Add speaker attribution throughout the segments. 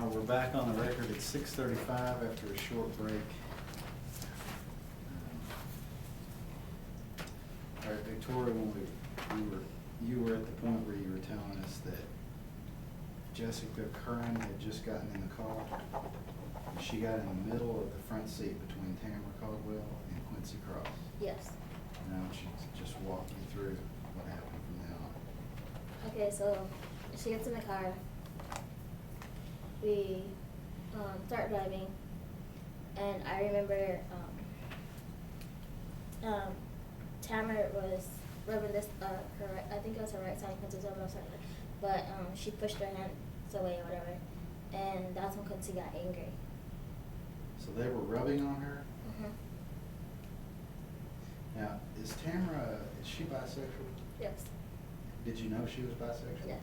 Speaker 1: We're back on the record at 6:35 after a short break. All right, Victoria, when you were at the point where you were telling us that Jessica Curran had just gotten in the car. She got in the middle of the front seat between Tamara Caldwell and Quincy Cross.
Speaker 2: Yes.
Speaker 1: Now, she just walked me through what happened from then on.
Speaker 2: Okay, so she gets in the car. We start driving, and I remember Tamara was rubbing this I think it was her right side, Quincy's over her side, but she pushed her hands away or whatever, and that's when Quincy got angry.
Speaker 1: So they were rubbing on her?
Speaker 2: Mhm.
Speaker 1: Now, is she bisexual?
Speaker 2: Yes.
Speaker 1: Did you know she was bisexual?
Speaker 2: Yes.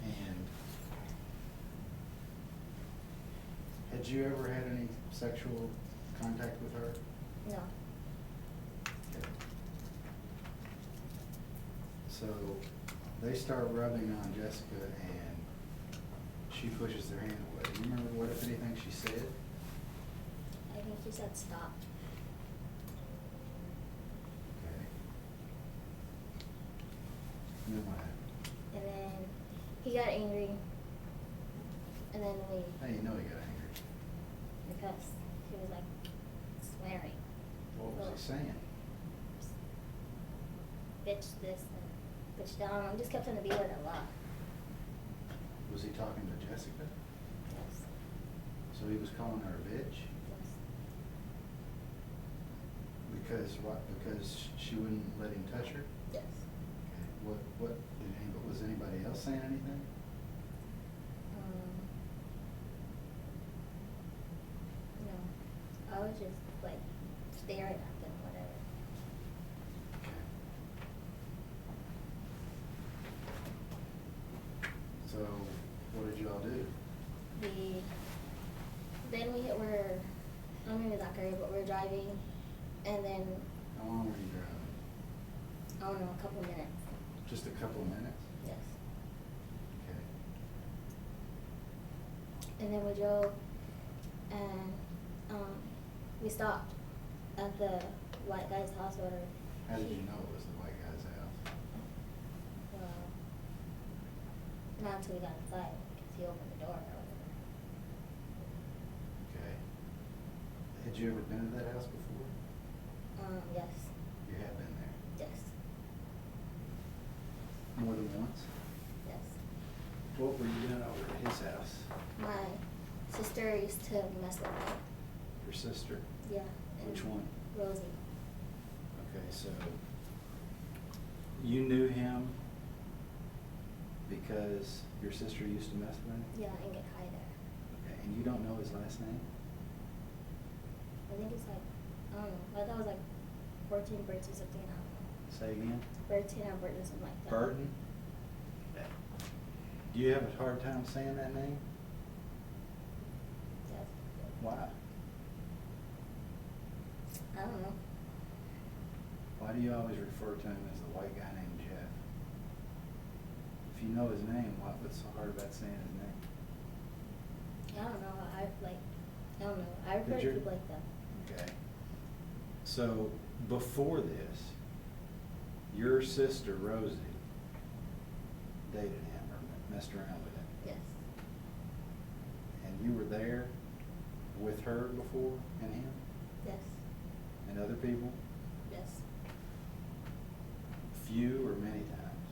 Speaker 1: And had you ever had any sexual contact with her?
Speaker 2: No.
Speaker 1: Okay. So they start rubbing on Jessica and she pushes their hand away. Do you remember what, if anything, she said?
Speaker 2: I think she said stop.
Speaker 1: Okay. And then what happened?
Speaker 2: And then he got angry, and then
Speaker 1: How do you know he got angry?
Speaker 2: because he was like swearing.
Speaker 1: What was he saying?
Speaker 2: Bitch this and bitch down. I just kept trying to be with a lot.
Speaker 1: Was he talking to Jessica?
Speaker 2: Yes.
Speaker 1: So he was calling her a bitch?
Speaker 2: Yes.
Speaker 1: Because what? Because she wouldn't let him touch her?
Speaker 2: Yes.
Speaker 1: Okay. Was anybody else saying anything?
Speaker 2: No. I was just like staring at them, whatever.
Speaker 1: Okay. So, what did you all do?
Speaker 2: Then we were, I don't remember that area, but we were driving, and then,
Speaker 1: How long were you driving?
Speaker 2: I don't know, a couple minutes.
Speaker 1: Just a couple of minutes?
Speaker 2: Yes.
Speaker 1: Okay.
Speaker 2: And then we drove, and we stopped at the white guy's house or whatever.
Speaker 1: How did you know it was the white guy's house?
Speaker 2: Well, not until we got inside, because he opened the door or whatever.
Speaker 1: Okay. Had you ever been to that house before?
Speaker 2: Yes.
Speaker 1: You have been there?
Speaker 2: Yes.
Speaker 1: More than once?
Speaker 2: Yes.
Speaker 1: What were you doing over at his house?
Speaker 2: My sister used to mess with me.
Speaker 1: Your sister?
Speaker 2: Yeah.
Speaker 1: Which one?
Speaker 2: Rosie.
Speaker 1: Okay, so you knew him because your sister used to mess with him?
Speaker 2: Yeah, and get high there.
Speaker 1: Okay, and you don't know his last name?
Speaker 2: I think it's like, I don't know. I thought it was like 14 Burton or something. I don't know.
Speaker 1: Say again?
Speaker 2: Burton or Burton, something like that.
Speaker 1: Burton? Okay. Do you have a hard time saying that name?
Speaker 2: Yes.
Speaker 1: Why?
Speaker 2: I don't know.
Speaker 1: Why do you always refer to him as the white guy named Jeff? If you know his name, what's so hard about saying his name?
Speaker 2: I don't know. I don't know. I refer
Speaker 1: Did
Speaker 2: to
Speaker 1: your-
Speaker 2: people like that.
Speaker 1: Okay. So before this, your sister Rosie dated him or messed around with him,
Speaker 2: Yes.
Speaker 1: and you were there with her before and him
Speaker 2: Yes.
Speaker 1: and other people,
Speaker 2: Yes.
Speaker 1: few or many times.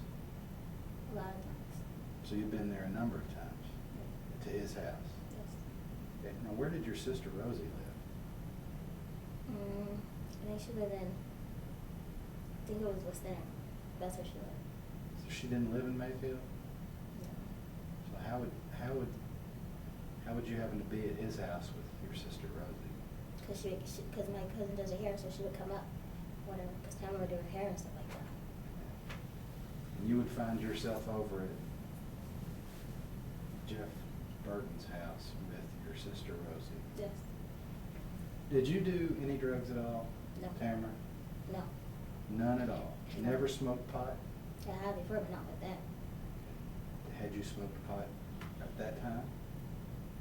Speaker 2: A lot of times.
Speaker 1: So you've been there a number of times to his house.
Speaker 2: Yes.
Speaker 1: Okay. Now, where did your sister Rosie live?
Speaker 2: I think she lived in, I think it was West End. That's where she lived.
Speaker 1: So she didn't live in Mayfield.
Speaker 2: No.
Speaker 1: So how would you happen to be at his house with your sister Rosie?
Speaker 2: Because my cousin does her hair, so she would come up, whatever, because Tamara would do her hair and stuff like that.
Speaker 1: And you would find yourself over at Jeff Burton's house with your sister Rosie.
Speaker 2: Yes.
Speaker 1: Did you do any drugs at all?
Speaker 2: No.
Speaker 1: Tamara?
Speaker 2: No.
Speaker 1: None at all?
Speaker 2: No.
Speaker 1: Never smoked pot?
Speaker 2: I had before, but not with them.
Speaker 1: Had you smoked pot that time?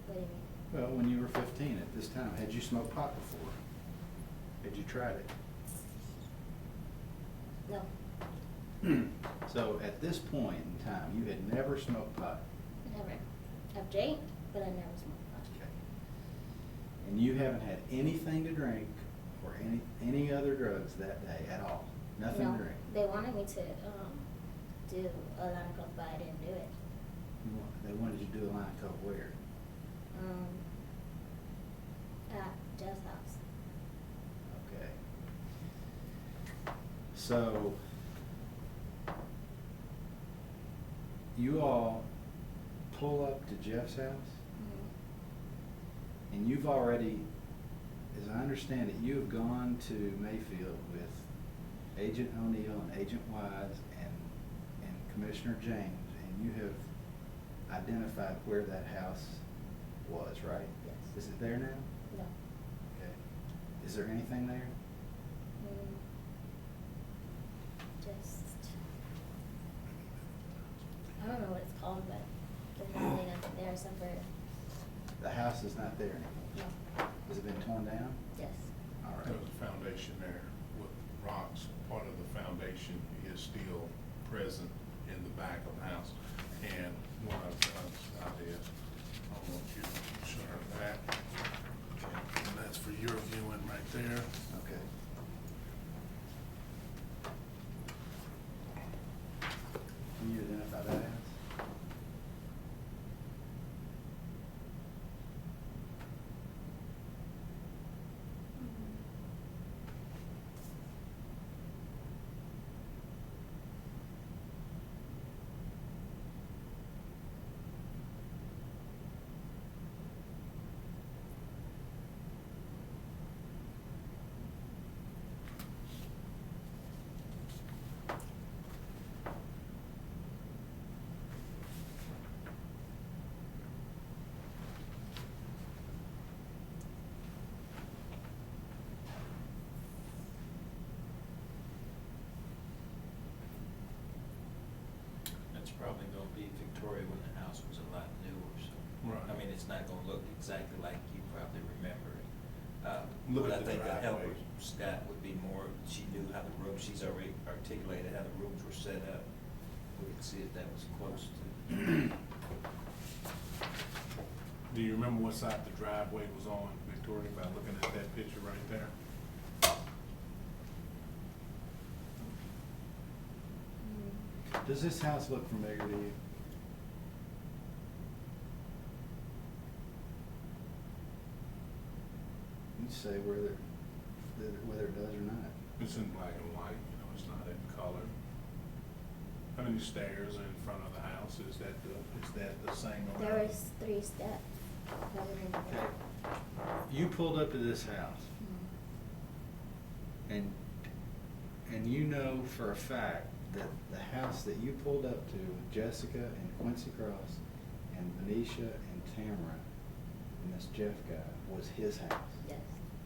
Speaker 2: What do you mean?
Speaker 1: Well, when you were 15 at this time, had you smoked pot before? Had you tried it?
Speaker 2: No.
Speaker 1: So at this point in time, you had never smoked pot.
Speaker 2: Never. I've drank, but I never smoked pot.
Speaker 1: Okay. And you haven't had anything to drink or any other drugs that day at all? Nothing
Speaker 2: No.
Speaker 1: to drink?
Speaker 2: They wanted me to do a line of coke, but I didn't do it.
Speaker 1: They wanted you to do a line of coke where?
Speaker 2: At Jeff's house.
Speaker 1: Okay. So, you all pull up to Jeff's house, and you've already, as I understand it, you have gone to Mayfield with Agent O'Neill and Agent Wise and Commissioner James, and you have identified where that house was, right?
Speaker 2: Yes.
Speaker 1: Is it there now?
Speaker 2: No.
Speaker 1: Okay. Is there anything there?
Speaker 2: Just, I don't know what it's called, but there's nothing there except for,
Speaker 1: The house is not there anymore?
Speaker 2: no.
Speaker 1: Has it been torn down?
Speaker 2: Yes.
Speaker 1: All right.
Speaker 3: There was a foundation there with rocks. Part of the foundation is still present in the back of the house. And what I've done is, I want you to show her that. And that's for your viewing right there.
Speaker 1: Okay. Can you identify that house?
Speaker 4: It's probably gonna be Victoria when the house was a lot newer, so.
Speaker 3: Right.
Speaker 4: I mean, it's not gonna look exactly like you probably remember it.
Speaker 3: Look
Speaker 4: But
Speaker 3: at
Speaker 4: I
Speaker 3: the
Speaker 4: think the helper,
Speaker 3: driveway.
Speaker 4: Scott, would be more, she knew how the rooms, she's already articulated how the rooms were set up. We could see if that was close to.
Speaker 3: Do you remember what side the driveway was on, Victoria, by looking at that picture right there?
Speaker 1: Does this house look familiar to you? You say whether it does or not.
Speaker 3: It's in black and white, you know, it's not in color. How many stairs in front of the house? Is that the same around?
Speaker 2: There was 3 steps.
Speaker 1: Okay. You pulled up to this house, and you know for a fact that the house that you pulled up to with Jessica and Quincy Cross and Venetia and Tamara and this Jeff guy was his house.
Speaker 2: Yes.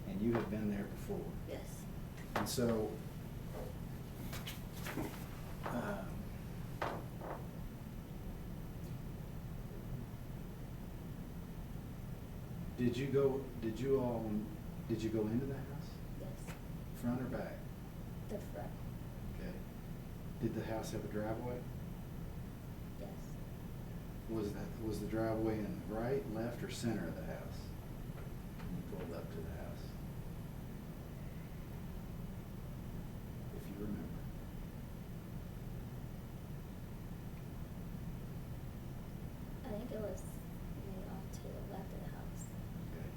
Speaker 1: And you had been there before.
Speaker 2: Yes.
Speaker 1: And so, did you go into the house?
Speaker 2: Yes.
Speaker 1: Front or back?
Speaker 2: The front.
Speaker 1: Okay. Did the house have a driveway?
Speaker 2: Yes.
Speaker 1: Was the driveway in the right, left, or center of the house? When you pulled up to the house? If you remember.
Speaker 2: I think it was maybe off to the left of the house.
Speaker 1: Okay.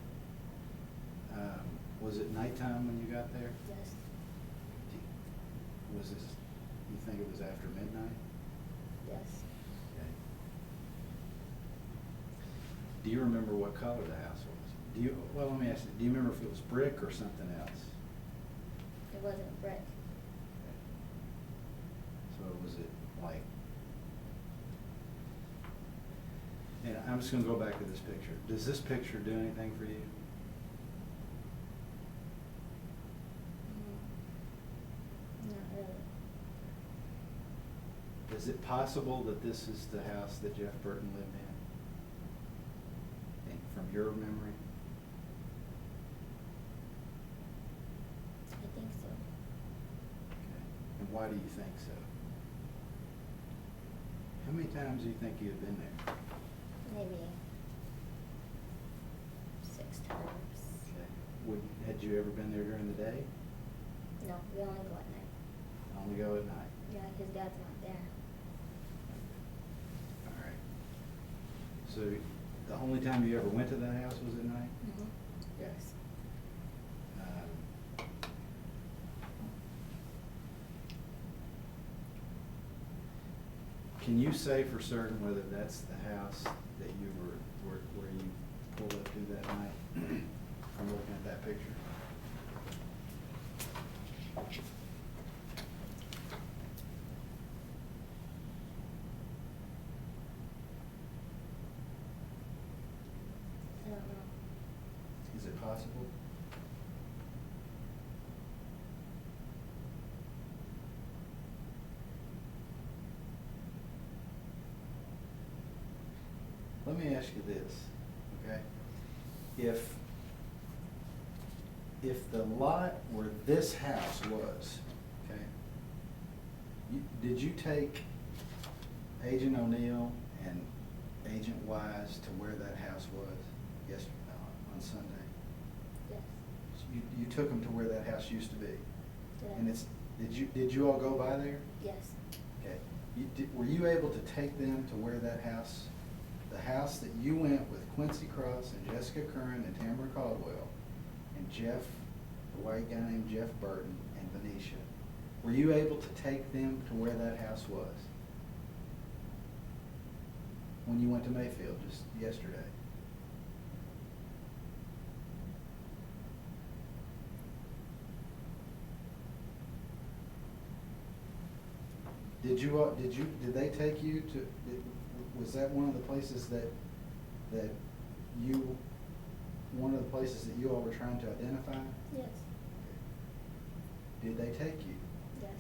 Speaker 1: Was it nighttime when you got there?
Speaker 2: Yes.
Speaker 1: Was this, you think it was after midnight?
Speaker 2: Yes.
Speaker 1: Okay. Do you remember what color the house was? Well, let me ask you, do you remember if it was brick or something else?
Speaker 2: It wasn't brick.
Speaker 1: Okay. So was it like, and I'm just gonna go back to this picture. Does this picture do anything for you?
Speaker 2: Not really.
Speaker 1: Is it possible that this is the house that Jeff Burton lived in? from your memory?
Speaker 2: I think so.
Speaker 1: Okay. And why do you think so? How many times do you think you had been there?
Speaker 2: Maybe 6 times.
Speaker 1: Okay. Had you ever been there during the day?
Speaker 2: No, we only go at night.
Speaker 1: Only go at night?
Speaker 2: Yeah, his dad's not there.
Speaker 1: All right. So the only time you ever went to that house was at night?
Speaker 2: Mm-hmm. Yes.
Speaker 1: Can you say for certain whether that's the house that you where you pulled up to that night from looking at that picture?
Speaker 2: I don't know.
Speaker 1: Is it possible? Let me ask you this, okay? If the lot where this house was, okay, did you take Agent O'Neill and Agent Wise to where that house was yesterday, on Sunday?
Speaker 2: Yes.
Speaker 1: You took them to where that house used to be?
Speaker 2: Did I?
Speaker 1: And did you all go by there?
Speaker 2: Yes.
Speaker 1: Okay. Were you able to take them to where that house, the house that you went with Quincy Cross and Jessica Curran and Tamara Caldwell and Jeff, the white guy named Jeff Burton and Venetia, were you able to take them to where that house was? When you went to Mayfield just yesterday? Did they take you to, was that one of the places that you, one of the places that you all were trying to identify?
Speaker 2: Yes.
Speaker 1: Did they take you?
Speaker 2: Yes.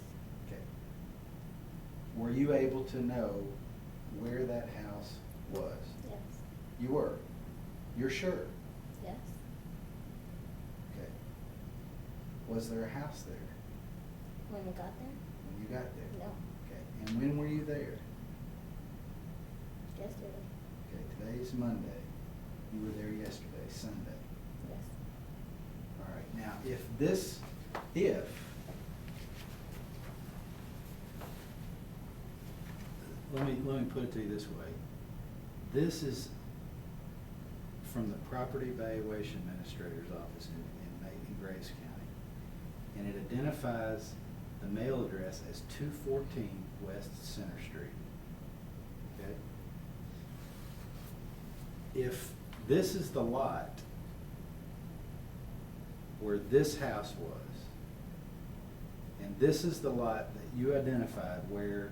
Speaker 1: Okay. Were you able to know where that house was?
Speaker 2: Yes.
Speaker 1: You were? You're sure?
Speaker 2: Yes.
Speaker 1: Okay. Was there a house there
Speaker 2: When we got there?
Speaker 1: when you got there?
Speaker 2: No.
Speaker 1: Okay. And when were you there?
Speaker 2: Yesterday.
Speaker 1: Okay, today's Monday. You were there yesterday, Sunday.
Speaker 2: Yes.
Speaker 1: All right, now, if let me put it to you this way. This is from the Property Valuation Administrator's Office in Graves County. And it identifies the mail address as 214 West Center Street. Okay? If this is the lot where this house was, and this is the lot that you identified where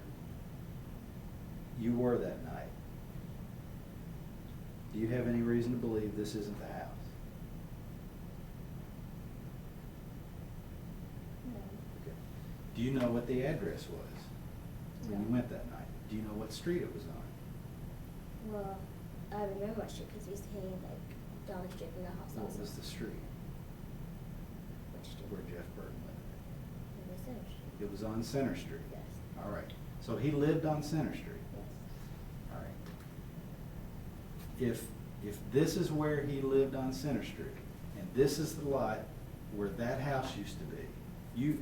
Speaker 1: you were that night, do you have any reason to believe this isn't the house?
Speaker 2: No.
Speaker 1: Okay. Do you know what the address was when you
Speaker 2: No.
Speaker 1: went that night? Do you know what street it was on?
Speaker 2: Well, I remember my street because we used to hang like down the street from the house
Speaker 1: What
Speaker 2: also.
Speaker 1: was the street
Speaker 2: Which street?
Speaker 1: where Jeff Burton lived?
Speaker 2: It was Center Street.
Speaker 1: It was on Center Street?
Speaker 2: Yes.
Speaker 1: All right. So he lived on Center Street?
Speaker 2: Yes.
Speaker 1: All right. If this is where he lived on Center Street, and this is the lot where that house used to be, you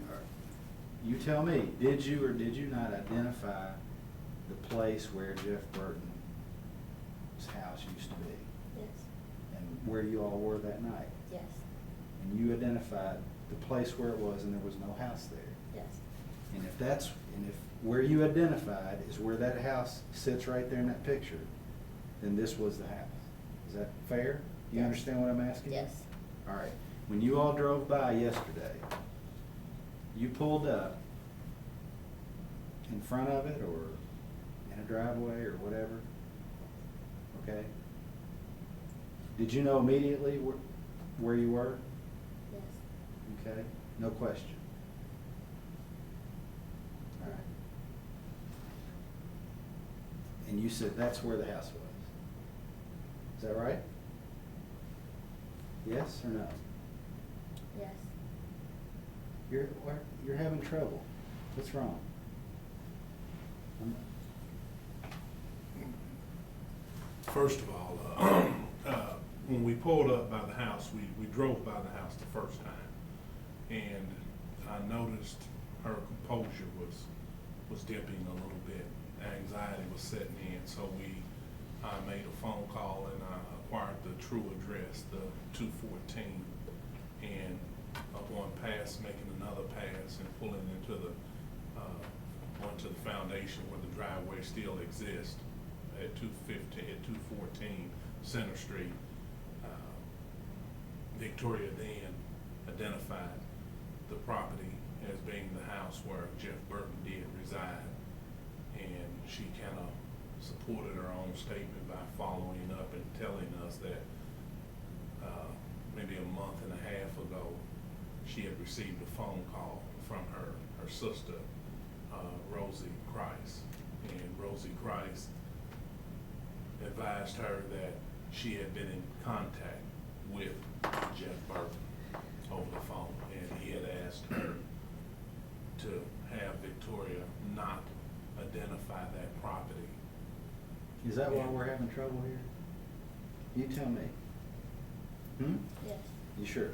Speaker 1: tell me, did you or did you not identify the place where Jeff Burton's house used to be?
Speaker 2: Yes.
Speaker 1: And where you all were that night?
Speaker 2: Yes.
Speaker 1: And you identified the place where it was and there was no house there?
Speaker 2: Yes.
Speaker 1: And if where you identified is where that house sits right there in that picture, then this was the house. Is that fair? You
Speaker 2: Yes.
Speaker 1: understand what I'm asking?
Speaker 2: Yes.
Speaker 1: All right. When you all drove by yesterday, you pulled up in front of it or in a driveway or whatever, okay? Did you know immediately where you were?
Speaker 2: Yes.
Speaker 1: Okay, no question. All right. And you said that's where the house was. Is that right? Yes or no?
Speaker 2: Yes.
Speaker 1: You're having trouble. What's wrong?
Speaker 3: First of all, when we pulled up by the house, we drove by the house the first time, and I noticed her composure was dipping a little bit. Anxiety was setting in, so I made a phone call and I acquired the true address, the 214, and upon making another pass and pulling into onto the foundation where the driveway still exists at 214 Center Street, Victoria then identified the property as being the house where Jeff Burton did reside, and she kind of supported her own statement by following up and telling us that maybe a month and a half ago she had received a phone call from her sister, Rosie Christ, and Rosie Christ advised her that she had been in contact with Jeff Burton over the phone, and he had asked her to have Victoria not identify that property.
Speaker 1: Is that why we're having trouble here? You tell me.
Speaker 2: Yes.
Speaker 1: You sure?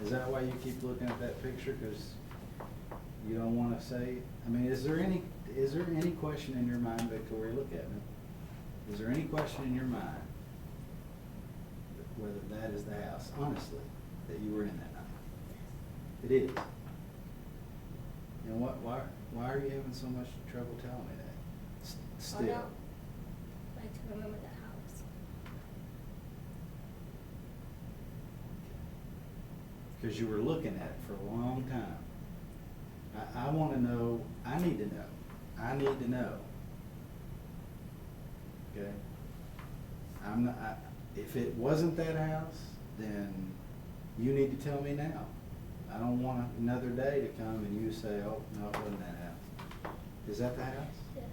Speaker 1: Is that why you keep looking at that picture? Because you don't want to say? I mean, is there any question in your mind, Victoria? Look at me. Is there any question in your mind whether that is the house, honestly, that you were in that night? It is. And why are you having so much trouble telling me that? Still.
Speaker 2: I don't like to remember the house.
Speaker 1: Because you were looking at it for a long time. I want to know, I need to know. Okay? If it wasn't that house, then you need to tell me now. I don't want another day to come and you say, oh, no, it wasn't that house. Is that the house?
Speaker 2: Yes.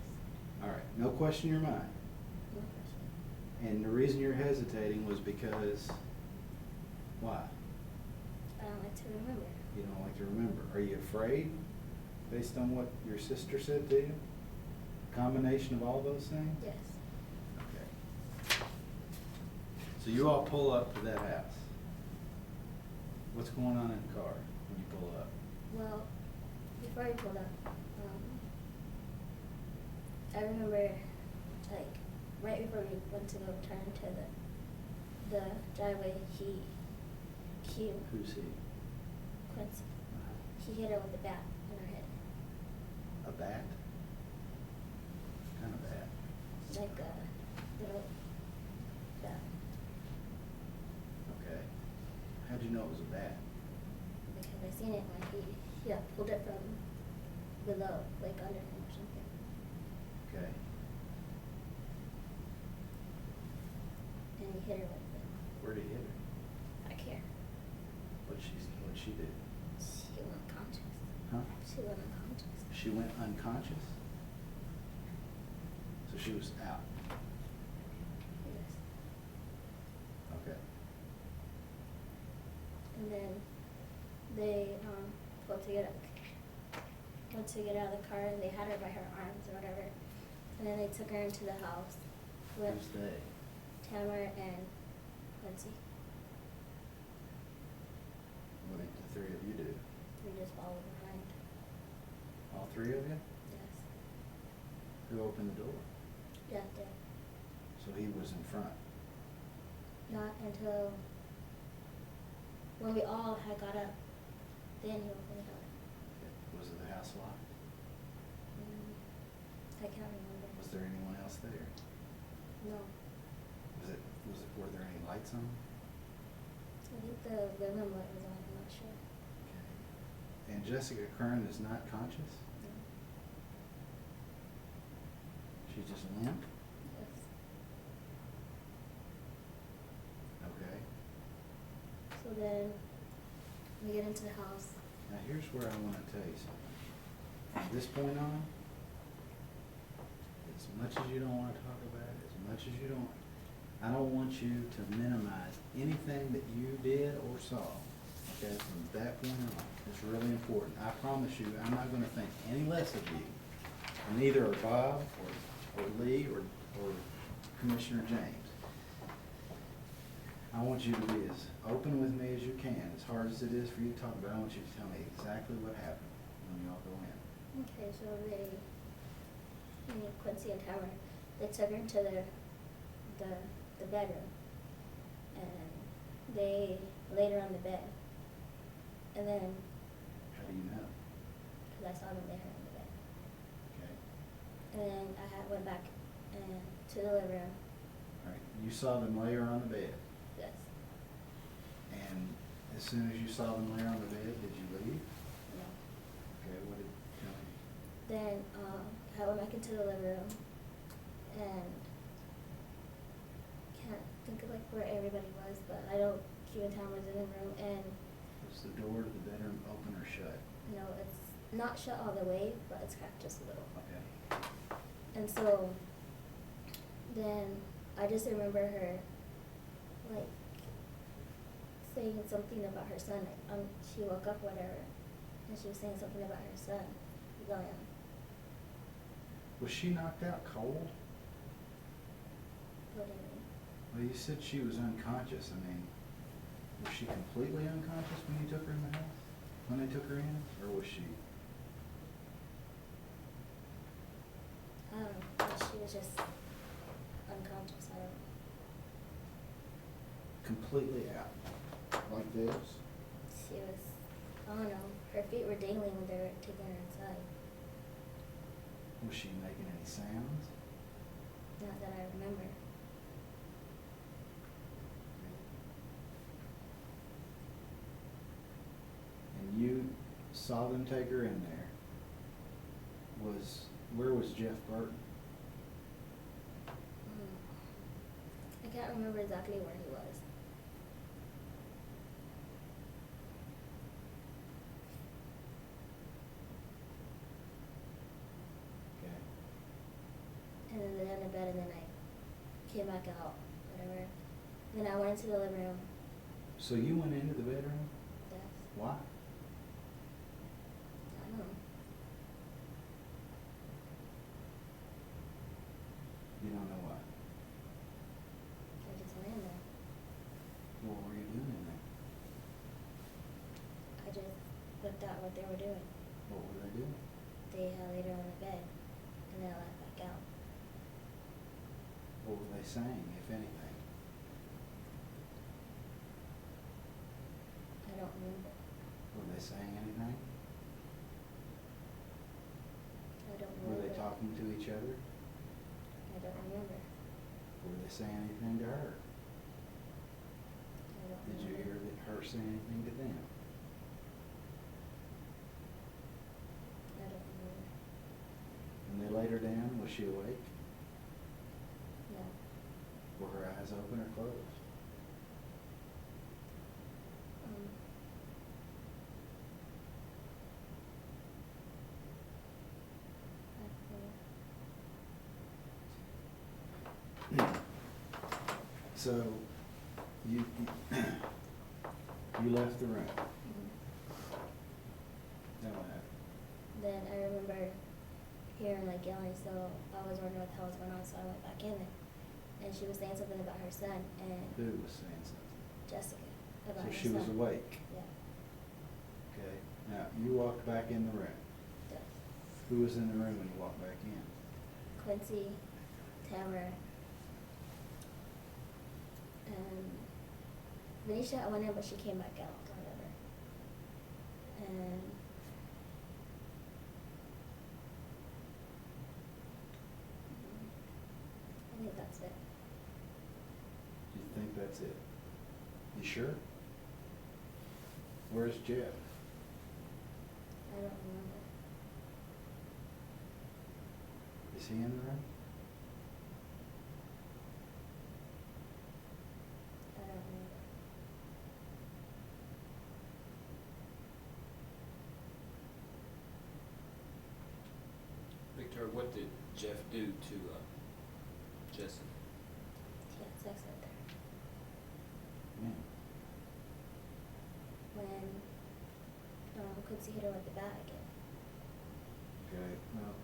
Speaker 1: All right, no question in your mind.
Speaker 2: No question.
Speaker 1: And the reason you're hesitating was because, why?
Speaker 2: I don't like to remember.
Speaker 1: You don't like to remember. Are you afraid, based on what your sister said to you? Combination of all those things?
Speaker 2: Yes.
Speaker 1: Okay. So you all pull up to that house. What's going on in the car when you pull up?
Speaker 2: Well, before I pulled up, I remember, like, right before we went to go turn into the driveway,
Speaker 1: Who's he?
Speaker 2: Quincy, he hit her with a bat in her head.
Speaker 1: A bat? What kind of bat?
Speaker 2: Like a little bat.
Speaker 1: Okay. How'd you know it was a bat?
Speaker 2: Because I seen it when he pulled it from below, like under him or something.
Speaker 1: Okay.
Speaker 2: And he hit her with it.
Speaker 1: Where'd he hit her?
Speaker 2: Back here.
Speaker 1: What'd she do?
Speaker 2: She went unconscious.
Speaker 1: Huh?
Speaker 2: She went unconscious.
Speaker 1: She went unconscious? So she was out.
Speaker 2: Yes.
Speaker 1: Okay.
Speaker 2: And then they went to get out of the car, and they had her by her arms or whatever. And then they took her into the house with
Speaker 1: Who's they?
Speaker 2: Tamara and Quincy.
Speaker 1: What did the three of you do?
Speaker 2: We just followed behind.
Speaker 1: All three of you?
Speaker 2: Yes.
Speaker 1: Who opened the door?
Speaker 2: Yeah, there.
Speaker 1: So he was in front.
Speaker 2: Not until when we all had got up, then he opened the door.
Speaker 1: Was the house locked?
Speaker 2: I can't remember.
Speaker 1: Was there anyone else there?
Speaker 2: No.
Speaker 1: Were there any lights on?
Speaker 2: I think the living light was on, I'm not sure.
Speaker 1: Okay. And Jessica Kern is not conscious?
Speaker 2: No.
Speaker 1: She's just limp?
Speaker 2: Yes.
Speaker 1: Okay.
Speaker 2: So then we get into the house.
Speaker 1: Now here's where I want to tell you something. From this point on, as much as you don't want to talk about it, as much as you don't, I don't want you to minimize anything that you did or saw, okay, from that point on. It's really important. I promise you, I'm not gonna think any less of you. And neither are Bob or Lee or Commissioner James. I want you to be as open with me as you can, as hard as it is for you to talk about. I want you to tell me exactly what happened when y'all go in.
Speaker 2: Okay, so me, Quincy and Tamara, they took her to the bedroom, and they laid her on the bed, and then,
Speaker 1: How do you know?
Speaker 2: because I saw them lay her on the bed,
Speaker 1: Okay,
Speaker 2: and then went back to the living room.
Speaker 1: all right. You saw them lay her on the bed,
Speaker 2: Yes.
Speaker 1: and as soon as you saw them lay her on the bed, did you leave?
Speaker 2: No.
Speaker 1: Okay, what did, tell me.
Speaker 2: Then I went back into the living room, and can't think of like where everybody was, but I know Q and Tom was in the room, and
Speaker 1: Was the door to the bedroom open or shut?
Speaker 2: you know it's not shut all the way, but it's cracked just a little.
Speaker 1: Okay.
Speaker 2: And so then I just remember her like saying something about her son. Like, she woke up, whatever, and she was saying something about her son, William.
Speaker 1: Was she knocked out cold?
Speaker 2: What do you mean?
Speaker 1: Well, you said she was unconscious. I mean, was she completely unconscious when you took her in the house? When they took her in? Or was she?
Speaker 2: I don't know. But she was just unconscious. I don't know.
Speaker 1: Completely out? Like this?
Speaker 2: She was, I don't know. Her feet were dangling when they were taking her inside.
Speaker 1: Was she making any sounds?
Speaker 2: Not that I remember.
Speaker 1: And you saw them take her in there. Where was Jeff Burton?
Speaker 2: I can't remember exactly where he was.
Speaker 1: Okay.
Speaker 2: And then they lay in bed, and then I came back out, whatever. Then I went into the living room.
Speaker 1: So you went into the bedroom?
Speaker 2: Yes.
Speaker 1: Why?
Speaker 2: I don't know.
Speaker 1: You don't know why?
Speaker 2: I just went in there.
Speaker 1: What were you doing in there?
Speaker 2: I just looked at what they were doing.
Speaker 1: What were they doing?
Speaker 2: They had laid her on the bed, and then I left back out.
Speaker 1: What were they saying, if anything?
Speaker 2: I don't remember.
Speaker 1: Were they saying anything?
Speaker 2: I don't
Speaker 1: Were
Speaker 2: remember.
Speaker 1: they talking to each other?
Speaker 2: I don't remember.
Speaker 1: Were they saying anything to her?
Speaker 2: I don't
Speaker 1: Did you
Speaker 2: remember.
Speaker 1: hear her say anything to them?
Speaker 2: I don't remember.
Speaker 1: When they laid her down, was she awake?
Speaker 2: No.
Speaker 1: Were her eyes open or closed?
Speaker 2: I don't know.
Speaker 1: So, you you left the room.
Speaker 2: Mhm.
Speaker 1: Then what happened?
Speaker 2: Then I remember hearing like yelling, so I was wondering what the hell was going on, so I went back in there. And she was saying something about her son, and
Speaker 1: Who was saying something?
Speaker 2: Jessica, about
Speaker 1: So
Speaker 2: her
Speaker 1: she was
Speaker 2: son.
Speaker 1: awake.
Speaker 2: Yeah.
Speaker 1: Okay. Now, you walked back in the room.
Speaker 2: Yes.
Speaker 1: Who was in the room when you walked back in?
Speaker 2: Quincy, Tamara, and Venetia. I went in, but she came back out, or whatever. And I think that's it.
Speaker 1: Do you think that's it? You sure? Where's Jeff?
Speaker 2: I don't remember.
Speaker 1: Is he in the room?
Speaker 2: I don't remember.
Speaker 4: Victor, what did Jeff do to Jessica?
Speaker 2: He had sex with Quincy hit her with the bat again.
Speaker 1: Okay, well,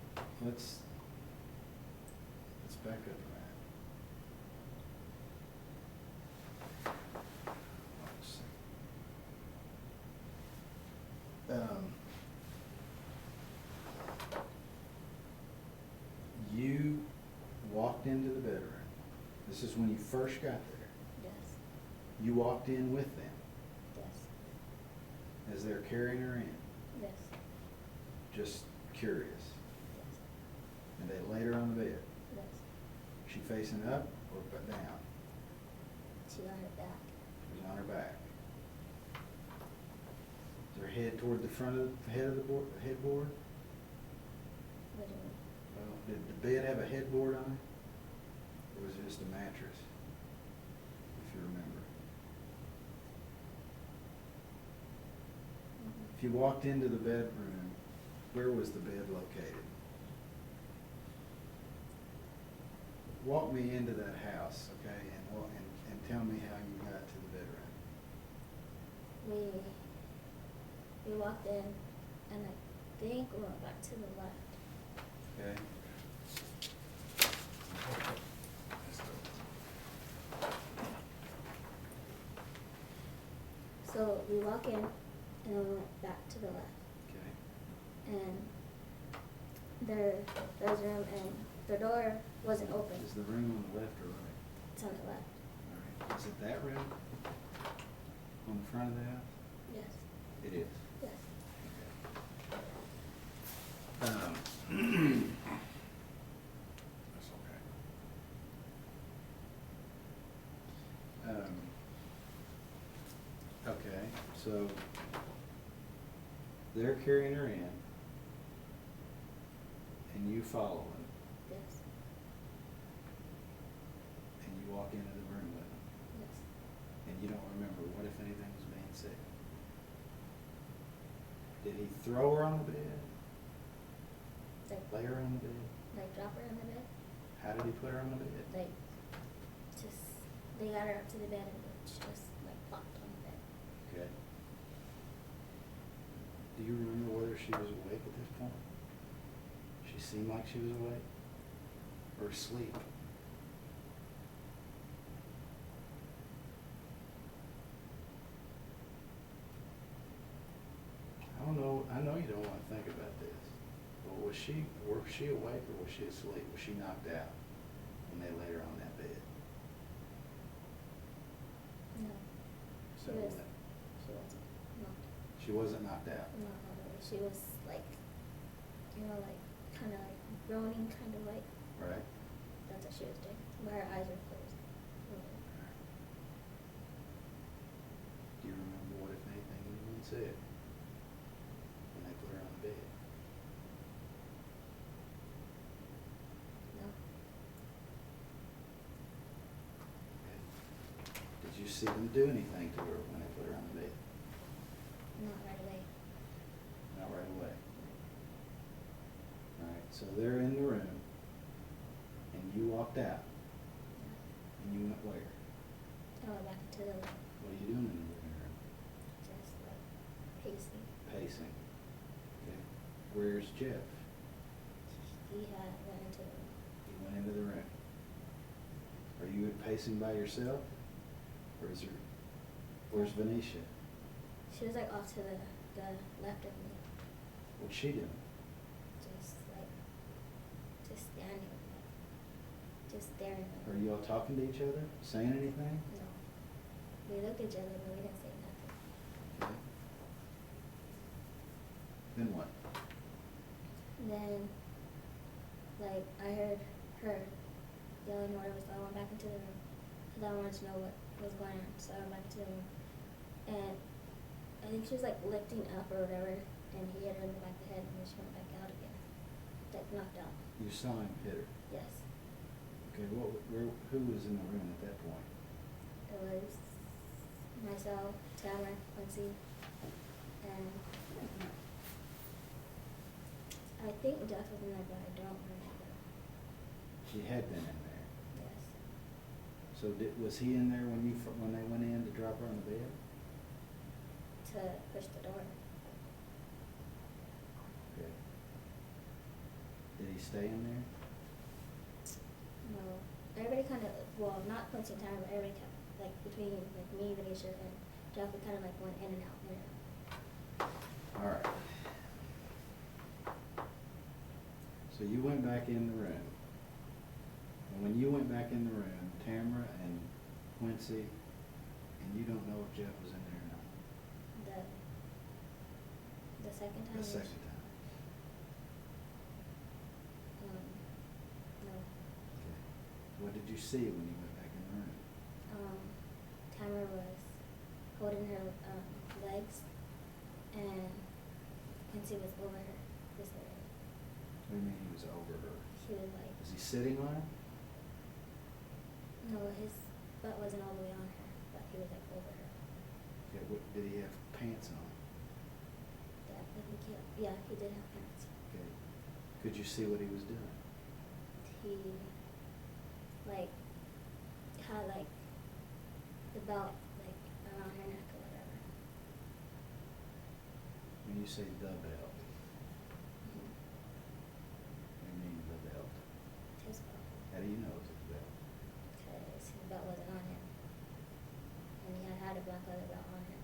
Speaker 1: let's back up a minute. You walked into the bedroom. This is when you first got there.
Speaker 2: Yes,
Speaker 1: You walked in with them
Speaker 2: yes,
Speaker 1: as they're carrying her in.
Speaker 2: yes,
Speaker 1: Just curious.
Speaker 2: yes,
Speaker 1: And they laid her on the bed.
Speaker 2: yes.
Speaker 1: She facing up or down?
Speaker 2: She on her back.
Speaker 1: She was on her back. Is her head toward the front of the head of the board, headboard?
Speaker 2: What do you mean?
Speaker 1: Well, did the bed have a headboard on it? Or was it just a mattress? If you remember. If you walked into the bedroom, where was the bed located? Walk me into that house, okay, and tell me how you got to the bedroom.
Speaker 2: We walked in, and I think we went back to the left.
Speaker 1: Okay?
Speaker 2: So we walk in, and we went back to the left.
Speaker 1: Okay.
Speaker 2: And there's a room, and the door wasn't open.
Speaker 1: Is the room on the left or right?
Speaker 2: It's on the left.
Speaker 1: All right. Is it that room? On the front of the house?
Speaker 2: Yes,
Speaker 1: It is.
Speaker 2: yes.
Speaker 3: That's okay.
Speaker 1: Okay, so they're carrying her in, and you follow them,
Speaker 2: Yes,
Speaker 1: and you walk into the room with them,
Speaker 2: yes.
Speaker 1: and you don't remember what, if anything, was being said. Did he throw her on the bed? Lay her on the bed?
Speaker 2: Like drop her on the bed.
Speaker 1: How did he put her on the bed?
Speaker 2: Like, just, they got her up to the bed and she just like plopped on the bed.
Speaker 1: Okay. Do you remember whether she was awake at this point? She seemed like she was awake? Or asleep? I don't know, I know you don't want to think about this, but was she awake or was she asleep? Was she knocked out when they laid her on that bed?
Speaker 2: No,
Speaker 1: So
Speaker 2: she was,
Speaker 1: what?
Speaker 2: she wasn't, no,
Speaker 1: She wasn't knocked out?
Speaker 2: no, not really. She was like, like, kinda like groaning, kinda like,
Speaker 1: Right?
Speaker 2: that's what she was doing. But her eyes were closed.
Speaker 1: Do you remember what, if anything, anyone said when they put her on the bed?
Speaker 2: No,
Speaker 1: Okay. Did you see them do anything to her when they put her on the bed?
Speaker 2: not right away.
Speaker 1: Not right away. All right, so they're in the room, and you walked out, and you went where?
Speaker 2: I went back into the room,
Speaker 1: What are you doing in the living room?
Speaker 2: just like pacing.
Speaker 1: Pacing. Okay. Where's Jeff?
Speaker 2: He had went into the room.
Speaker 1: He went into the room. Are you pacing by yourself? Or is there, where's Venetia?
Speaker 2: She was like off to the left of me,
Speaker 1: What's she doing?
Speaker 2: just standing, like, just staring at
Speaker 1: Are
Speaker 2: me.
Speaker 1: you all talking to each other? Saying anything?
Speaker 2: No. We looked at each other, but we didn't say nothing.
Speaker 1: Okay. Then what?
Speaker 2: And then, like, I heard her yelling or whatever, so I went back into the room. Because I wanted to know what was going on, so I went back into the room. And I think she was, like, lifting up or whatever, and he hit her in the back of the head, and then she went back out again. Like, knocked out.
Speaker 1: You saw him hit her.
Speaker 2: Yes.
Speaker 1: Okay, who was in the room at that point?
Speaker 2: It was myself, Tamara, Quincy, and I think Jeff was in there, but I don't remember.
Speaker 1: She had been in there.
Speaker 2: Yes.
Speaker 1: So was he in there when they went in to drop her on the bed?
Speaker 2: To push the door.
Speaker 1: staying there?
Speaker 2: No, everybody kind of, well, not Quincy and Tamara, but everybody kept, like, between, like, me, Venetia, and Jeff, we kind of, like, went in and out, in and out.
Speaker 1: All right. So you went back in the room. And when you went back in the room, Tamara and Quincy, and you don't know if Jeff was in there or not?
Speaker 2: The second time?
Speaker 1: The second time.
Speaker 2: No.
Speaker 1: Okay. What did you see when you went back in the room?
Speaker 2: Tamara was holding her, legs, and Quincy was over her, this area.
Speaker 1: What do you mean he was over her?
Speaker 2: He was like,
Speaker 1: Was he sitting on her?
Speaker 2: no, his butt wasn't all the way on her, but he was like over her.
Speaker 1: Okay, what, did he have pants on?
Speaker 2: Yeah, I think yeah, he did have pants.
Speaker 1: Okay. Could you see what he was doing?
Speaker 2: He, like, had, like, the belt, like, around her neck or whatever.
Speaker 1: When you say the belt,
Speaker 2: Mhm.
Speaker 1: what do you mean the belt?
Speaker 2: His belt,
Speaker 1: How do you know it's his belt?
Speaker 2: because his belt wasn't on him. And he had a black leather belt on him.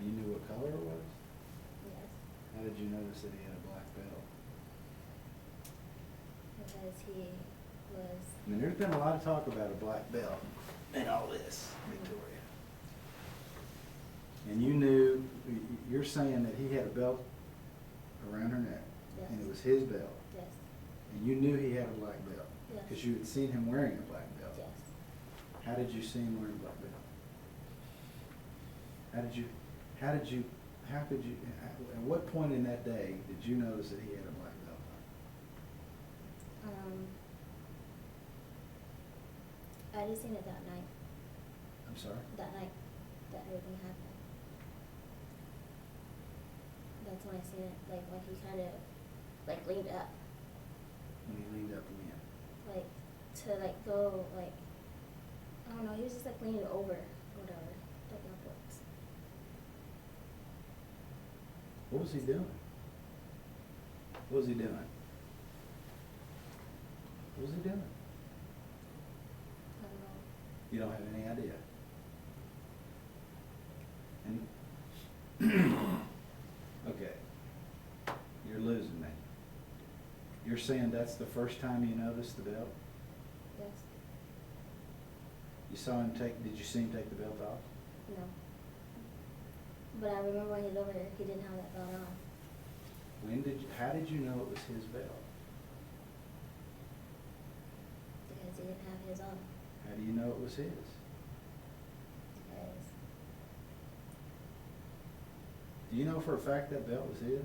Speaker 1: You knew what color it was?
Speaker 2: Yes,
Speaker 1: How did you notice that he had a black belt?
Speaker 2: because he was,
Speaker 1: I mean, there's been a lot of talk about a black belt and all this, Victoria. And you knew, you're saying that he had a belt around her neck, and it
Speaker 2: Yes.
Speaker 1: was his belt,
Speaker 2: yes,
Speaker 1: and you knew he had a black belt,
Speaker 2: Yes.
Speaker 1: because you had seen him wearing a black belt.
Speaker 2: yes.
Speaker 1: How did you see him wearing a black belt? How could you, at what point in that day did you notice that he had a black belt on?
Speaker 2: I just seen it that night,
Speaker 1: I'm sorry?
Speaker 2: that everything happened. That's when I seen it, like, when he kind of, like, leaned up,
Speaker 1: When he leaned up again?
Speaker 2: like, to, like, go, like, I don't know, he was just, like, leaning over, or whatever, looking upwards.
Speaker 1: What was he doing? What was he doing? What was he doing?
Speaker 2: I don't know.
Speaker 1: You don't have any idea? And okay, you're losing me. You're saying that's the first time you noticed the belt?
Speaker 2: Yes,
Speaker 1: You saw him did you see him take the belt off?
Speaker 2: no. But I remember when he was over there, he didn't have that belt on,
Speaker 1: How did you know it was his belt?
Speaker 2: because he didn't have his on,
Speaker 1: How do you know it was his?
Speaker 2: because,
Speaker 1: Do you know for a fact that belt was his?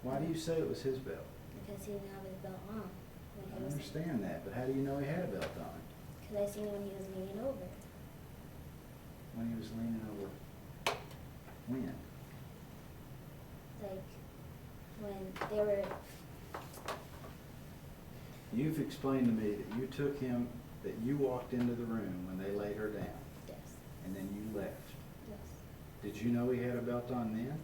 Speaker 1: Why do you say it was his belt?
Speaker 2: because he didn't have his belt on when
Speaker 1: I
Speaker 2: he was.
Speaker 1: understand that, but how do you know he had a belt on?
Speaker 2: Because I seen it when he was leaning over.
Speaker 1: When he was leaning over? When?
Speaker 2: Like, when they were,
Speaker 1: You've explained to me that you took him, that you walked into the room when they laid her down,
Speaker 2: yes,
Speaker 1: and then you left.
Speaker 2: yes.
Speaker 1: Did you know he had a belt on then?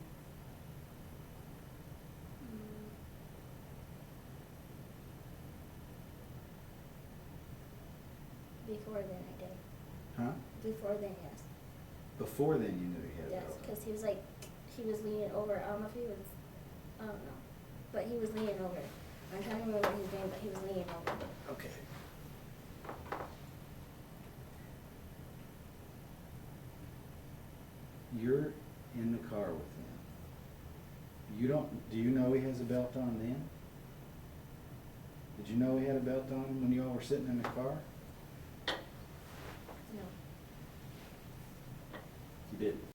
Speaker 2: Before then I did.
Speaker 1: Huh?
Speaker 2: Before then, yes.
Speaker 1: Before then you knew he had a
Speaker 2: Yes,
Speaker 1: belt on?
Speaker 2: because he was like, he was leaning over, I don't know if he was, I don't know, but he was leaning over. I'm trying to remember what he was doing, but he was leaning over.
Speaker 1: Okay. You're in the car with him. Do you know he has a belt on then? Did you know he had a belt on when you all were sitting in the car?
Speaker 2: No,
Speaker 1: You didn't?